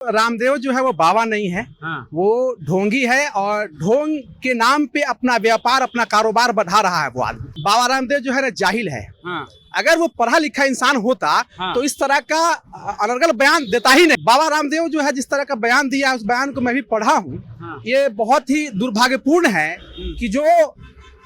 रामदेव जो है वो बाबा नहीं है। हाँ। वो ढोंगी है और ढोंग के नाम पे अपना व्यापार अपना कारोबार बढ़ा रहा है वो आदमी। बाबा रामदेव जो है ना जाहिल है। हाँ। अगर वो पढ़ा लिखा इंसान होता हाँ। तो इस तरह का अनर्गल बयान देता ही नहीं। बाबा रामदेव जो है जिस तरह का बयान दिया उस बयान को मैं भी पढ़ा हूँ। हाँ। ये बहुत ही दुर्भाग्यपूर्ण है कि जो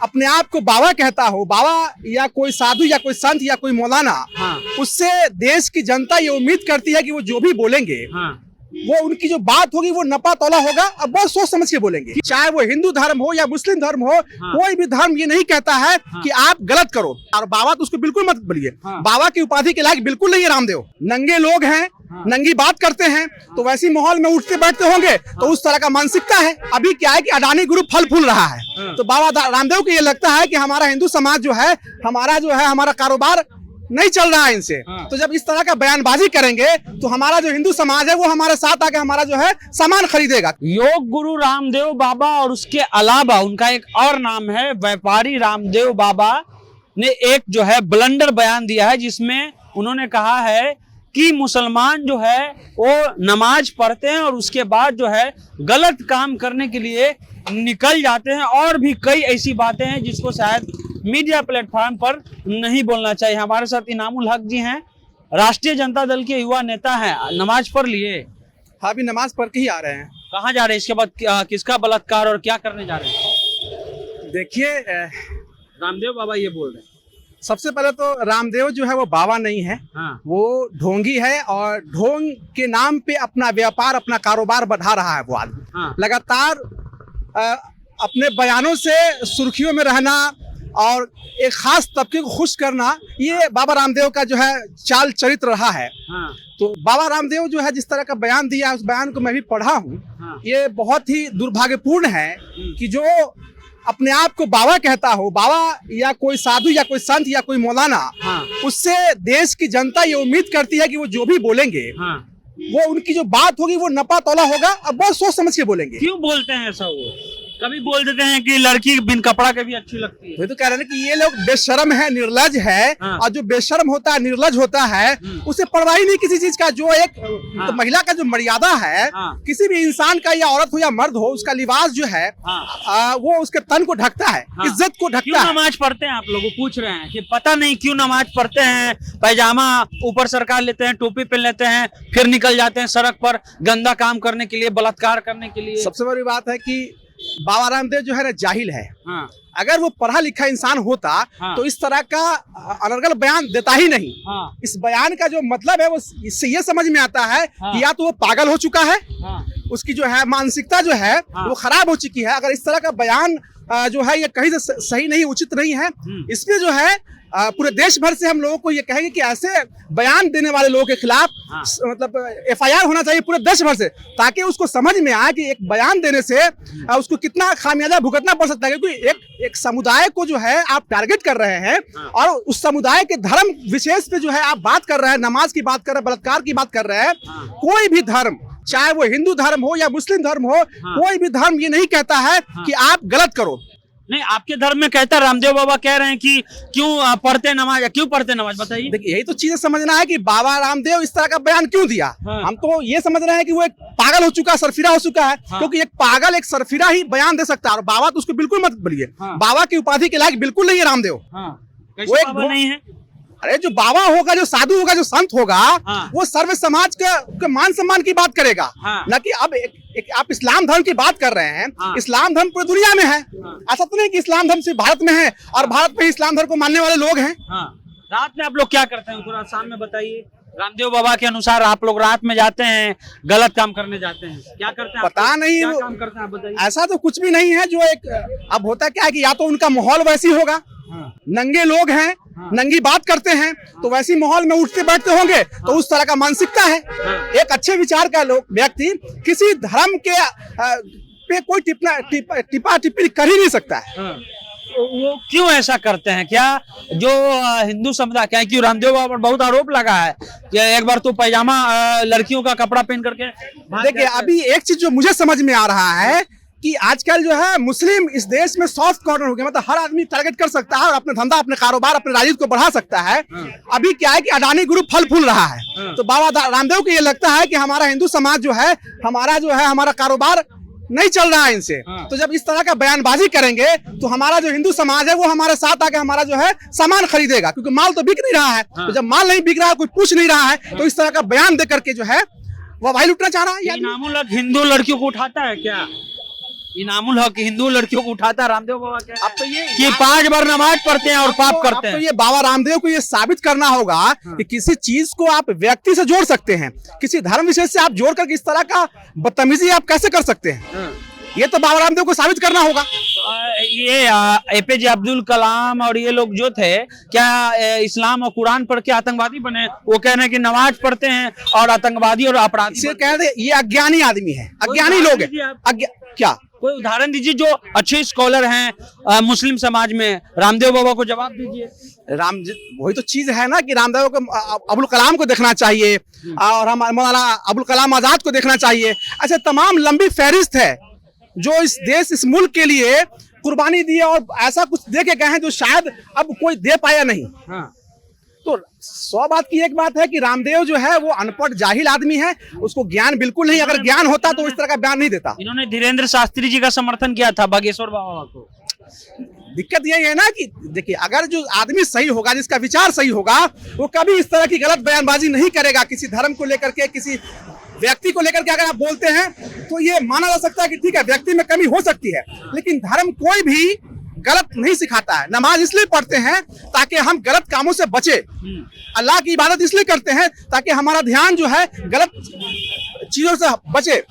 अपने आप को बाबा कहता हो, बाबा या कोई साधु या कोई संत या कोई मौलाना, हाँ। उससे देश की जनता ये उम्मीद करती है कि वो जो भी बोलेंगे हाँ। वो उनकी जो बात होगी वो नपा तौला होगा। अब बहुत सोच समझ के बोलेंगे, चाहे वो हिंदू धर्म हो या मुस्लिम धर्म हो। हाँ। कोई भी धर्म ये नहीं कहता है कि आप गलत करो, और बाबा तो उसको बिल्कुल मत बोलिए। हाँ। बाबा की उपाधि के लायक बिल्कुल नहीं है रामदेव। नंगे लोग हैं, नंगी बात करते हैं, तो वैसी माहौल में उठते बैठते होंगे तो उस तरह का मानसिकता है। अभी क्या है कि अडानी ग्रुप फल फूल रहा है, तो बाबा रामदेव को ये लगता है कि हमारा हिंदू समाज जो है हमारा कारोबार नहीं चल रहा है इनसे। तो जब इस तरह का बयानबाजी करेंगे तो हमारा जो हिंदू समाज है वो हमारे साथ आके हमारा जो है सामान खरीदेगा। योग गुरु रामदेव बाबा और उसके अलावा उनका एक और नाम है व्यापारी रामदेव बाबा ने एक जो है ब्लंडर बयान दिया है, जिसमें उन्होंने कहा है कि मुसलमान जो है वो नमाज पढ़ते हैं और उसके बाद जो है गलत काम करने के लिए निकल जाते हैं, और भी कई ऐसी बातें हैं जिसको शायद मीडिया प्लेटफॉर्म पर नहीं बोलना चाहिए। हमारे साथ इनामुल हक जी हैं, राष्ट्रीय जनता दल के युवा नेता हैं। नमाज पढ़ लिए? हाँ, अभी नमाज पढ़ के ही आ रहे हैं। कहाँ जा रहे हैं? इसके बाद किसका बलात्कार और क्या करने जा रहे हैं? देखिए, रामदेव बाबा ये बोल रहे हैं। सबसे पहले तो रामदेव जो है वो बाबा नहीं है। हाँ। वो ढोंगी है और ढोंग के नाम पे अपना व्यापार अपना कारोबार बढ़ा रहा है वो आदमी। हाँ। लगातार अपने बयानों से सुर्खियों में रहना और एक खास तबके को खुश करना, ये बाबा रामदेव का जो है चाल चरित्र रहा है। हाँ। तो बाबा रामदेव जो है जिस तरह का बयान दिया उस बयान को मैं भी पढ़ा हूँ। हाँ। ये बहुत ही दुर्भाग्यपूर्ण है कि जो अपने आप को बाबा कहता हो, बाबा या कोई साधु या कोई संत या कोई मौलाना, हाँ। उससे देश की जनता ये उम्मीद करती है कि वो जो भी बोलेंगे हाँ। वो उनकी जो बात होगी वो नपा तौला होगा। अब बहुत सोच समझ के बोलेंगे। क्यों बोलते हैं ऐसा? वो कभी बोल देते हैं कि लड़की बिन कपड़ा के भी अच्छी लगती है। वही तो कह रहे हैं कि ये लोग बेशर्म है, निर्लज है। हाँ। और जो बेशर्म होता है, निर्लज होता है, उसे परवाह ही नहीं किसी चीज का। जो एक हाँ। तो महिला का जो मर्यादा है, हाँ। किसी भी इंसान का, या औरत हो या मर्द हो, उसका लिबास जो है वो उसके तन को ढकता है। हाँ। इज्जत को ढकता क्यों है। नमाज पढ़ते हैं? आप लोग पूछ रहे हैं कि पता नहीं क्यों नमाज पढ़ते हैं, पैजामा ऊपर सरकार लेते हैं, टोपी पहन लेते हैं, फिर निकल जाते हैं सड़क पर गंदा काम करने के लिए, बलात्कार करने के लिए। सबसे बड़ी बात है कि बाबा रामदेव जो है ना जाहिल है। हाँ। अगर वो पढ़ा लिखा इंसान होता हाँ। तो इस तरह का अनर्गल बयान देता ही नहीं। हाँ। इस बयान का जो मतलब है वो इससे ये समझ में आता है हाँ। कि या तो वो पागल हो चुका है, हाँ। उसकी जो है मानसिकता जो है हाँ। वो खराब हो चुकी है। अगर इस तरह का बयान जो है ये कहीं से सही नहीं, उचित नहीं है। इसमें जो है पूरे देश भर से हम लोगों को ये कहेंगे कि ऐसे बयान देने वाले लोगों के खिलाफ मतलब FIR होना चाहिए पूरे देश भर से, ताकि उसको समझ में आए कि एक बयान देने से उसको कितना खामियाजा भुगतना पड़ सकता है। क्योंकि एक समुदाय को जो है आप टारगेट कर रहे हैं और उस समुदाय के धर्म विशेष पे जो है आप बात कर रहे हैं, नमाज की बात कर रहे हैं, बलात्कार की बात कर रहे हैं। कोई भी धर्म, चाहे वो हिंदू धर्म हो या मुस्लिम धर्म हो, कोई भी धर्म ये नहीं कहता है कि आप गलत करो। नहीं, आपके धर्म में कहता है, रामदेव बाबा कह रहे हैं कि क्यों पढ़ते नमाज, क्यों पढ़ते नमाज, बताइए। देखिए, यही तो चीजें समझना है कि बाबा रामदेव इस तरह का बयान क्यों दिया। हाँ। हम तो ये समझ रहे हैं कि वो एक पागल हो चुका है, सरफिरा हो चुका है। हाँ। क्योंकि एक पागल, एक सरफिरा ही बयान दे सकता है, और बाबा तो उसको बिल्कुल मत बोलिए। हाँ। बाबा की उपाधि के लायक बिल्कुल नहीं है रामदेव। हाँ। वो एक बाबा नहीं है। अरे जो बाबा होगा, जो साधु होगा, जो संत होगा, हाँ। वो सर्व समाज के मान सम्मान की बात करेगा। हाँ। न कि अब आप इस्लाम धर्म की बात कर रहे हैं। हाँ। इस्लाम धर्म पूरी दुनिया में है। ऐसा तो नहीं कि इस्लाम धर्म सिर्फ भारत में है और भारत में इस्लाम धर्म को मानने वाले लोग हैं। हाँ। रात में आप लोग क्या करते हैं? थोड़ा शाम में बताइए। रामदेव बाबा के अनुसार आप लोग रात में जाते हैं, गलत काम करने जाते हैं, क्या करते हैं? पता नहीं, क्या काम करते हैं आप बताइए। ऐसा तो कुछ भी नहीं है। जो एक अब होता क्या है कि या तो उनका माहौल वैसी होगा, नंगे लोग हैं, नंगी बात करते हैं, तो वैसी माहौल में उठते बैठते होंगे तो उस तरह का मानसिकता है। एक अच्छे विचार का व्यक्ति किसी धर्म के पे कोई टिप्पा टिप्पणी कर ही नहीं सकता है। वो क्यों ऐसा करते हैं? क्या जो हिंदू समुदाय, क्या क्यों रामदेव बाबा पर बहुत आरोप लगा है कि एक बार तो पैजामा लड़कियों का कपड़ा पहन करके। देखिए, अभी एक चीज जो मुझे समझ में आ रहा है कि आजकल जो है मुस्लिम इस देश में सॉफ्ट कॉर्नर हो गया, मतलब हर आदमी टारगेट कर सकता है और अपने धंधा, अपने कारोबार, अपने राजनीति को बढ़ा सकता है। अभी क्या है कि अडानी ग्रुप फल फूल रहा है, तो बाबा रामदेव को ये लगता है कि हमारा हिंदू समाज जो है, हमारा कारोबार नहीं चल रहा है इनसे। तो जब इस तरह का बयानबाजी करेंगे तो हमारा जो हिंदू समाज है वो हमारे साथ आके हमारा जो है सामान खरीदेगा, क्योंकि माल तो बिक नहीं रहा है। तो जब माल नहीं बिक रहा है, कोई पूछ नहीं रहा है, तो इस तरह का बयान दे करके जो है वो भाई लुटना चाह रहा है। इनामुल हक हिंदू लड़कियों को उठाता है क्या? इनामुल हक हिंदू लड़कियों को उठाता है रामदेव बाबा क्या? अब तो ये कि 5 बार नमाज पढ़ते हैं और पाप करते हैं। तो ये बाबा रामदेव को ये साबित करना होगा कि किसी चीज को आप व्यक्ति से जोड़ सकते हैं, किसी धर्म विशेष से आप जोड़ कर इस तरह का बदतमीजी आप कैसे कर सकते हैं। ये तो बाबा रामदेव को साबित करना होगा। ये एपीजे अब्दुल कलाम और ये लोग जो थे, क्या इस्लाम और कुरान पढ़ के आतंकवादी बने? वो कह रहे हैं कि नमाज पढ़ते हैं और आतंकवादी और अपराधी। कह रहे ये अज्ञानी आदमी है, अज्ञानी लोग हैं। क्या कोई उदाहरण दीजिए जो अच्छे स्कॉलर हैं मुस्लिम समाज में, रामदेव बाबा को जवाब दीजिए। वही तो चीज है ना कि रामदेव को, अब्दुल कलाम को देखना चाहिए और हम मौलाना अब्दुल कलाम आजाद को देखना चाहिए। अच्छा, तमाम लंबी फहरिस्त है जो इस देश, इस मुल्क के लिए कुर्बानी दी है और ऐसा कुछ दे के गए हैं जो शायद अब कोई दे पाया नहीं। तो 100 बात की एक बात है कि रामदेव जो है वो अनपढ़ जाहिल आदमी है, उसको ज्ञान बिल्कुल नहीं। अगर ज्ञान होता तो इस तरह का बयान नहीं देता। इन्होंने धीरेन्द्र शास्त्री जी का समर्थन किया था, बागेश्वर बाबा को। दिक्कत यही है ना कि देखिए, अगर जो आदमी सही होगा, जिसका विचार सही होगा, वो कभी इस तरह की गलत बयानबाजी नहीं करेगा। किसी धर्म को लेकर के, किसी व्यक्ति को लेकर के अगर आप बोलते हैं तो ये माना जा सकता है कि ठीक है, व्यक्ति में कमी हो सकती है, लेकिन धर्म कोई भी गलत नहीं सिखाता है। नमाज इसलिए पढ़ते हैं ताकि हम गलत कामों से बचे। अल्लाह की इबादत इसलिए करते हैं ताकि हमारा ध्यान जो है गलत चीजों से बचे।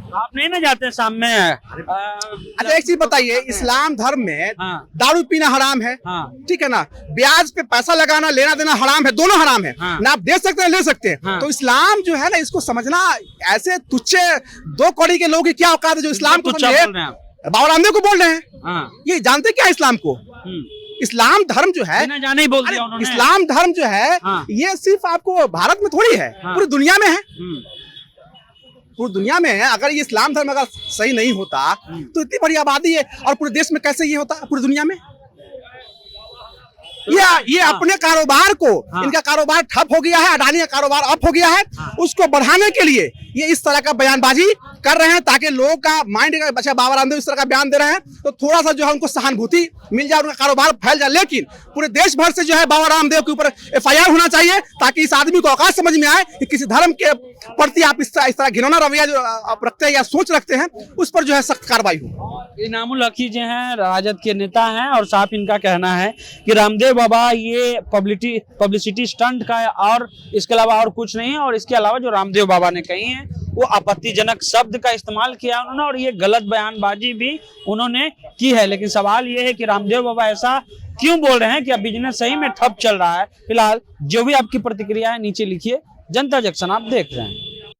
आप नहीं ना जाते सामने? अच्छा, एक चीज बताइए, इस्लाम धर्म में दारू पीना हराम है, ठीक है ना, ब्याज पे पैसा लगाना, लेना देना हराम है, दोनों हराम है ना। आप दे सकते हैं, ले सकते हैं। तो इस्लाम जो है ना, इसको समझना, ऐसे तुच्छे 2 कौड़ी के लोगों की क्या औकात है जो इस्लाम को बाबा रामदेव को बोल रहे हैं। ये जानते क्या इस्लाम को? इस्लाम धर्म जो है, जाने ही बोल दिया उन्होंने। इस्लाम धर्म जो है ये सिर्फ आपको भारत में थोड़ी है, पूरी दुनिया में है। पूरी दुनिया में है। अगर ये इस्लाम धर्म अगर सही नहीं होता तो इतनी बड़ी आबादी है और पूरे देश में कैसे ये होता पूरी दुनिया में? ये अपने कारोबार को, इनका कारोबार ठप हो गया है, अडानी का कारोबार अप हो गया है, उसको बढ़ाने के लिए ये इस तरह का बयानबाजी कर रहे हैं ताकि लोगों का माइंड का, अच्छा बाबा रामदेव इस तरह का बयान दे रहे हैं तो थोड़ा सा जो है उनको सहानुभूति मिल जाए, उनका कारोबार फैल जाए। लेकिन पूरे देश भर से जो है बाबा रामदेव के ऊपर FIR होना चाहिए ताकि इस आदमी को औकात समझ में आए कि किसी धर्म के प्रति आप इस तरह घिनौना रवैया जो आप रखते हैं या सोच रखते हैं, उस पर जो है सख्त कार्रवाई हो। इनामुल हक जी हैं, राजद के नेता हैं और साफ इनका कहना है कि रामदेव बाबा ये पब्लिसिटी स्टंट का है और इसके अलावा और कुछ नहीं है। और इसके अलावा जो रामदेव बाबा ने कही है वो आपत्तिजनक शब्द का इस्तेमाल किया उन्होंने और ये गलत बयानबाजी भी उन्होंने की है। लेकिन सवाल ये है कि रामदेव बाबा ऐसा क्यों बोल रहे हैं कि अब बिजनेस सही में ठप चल रहा है। फिलहाल जो भी आपकी प्रतिक्रिया है नीचे लिखिए। जनता जंक्शन आप देख रहे हैं।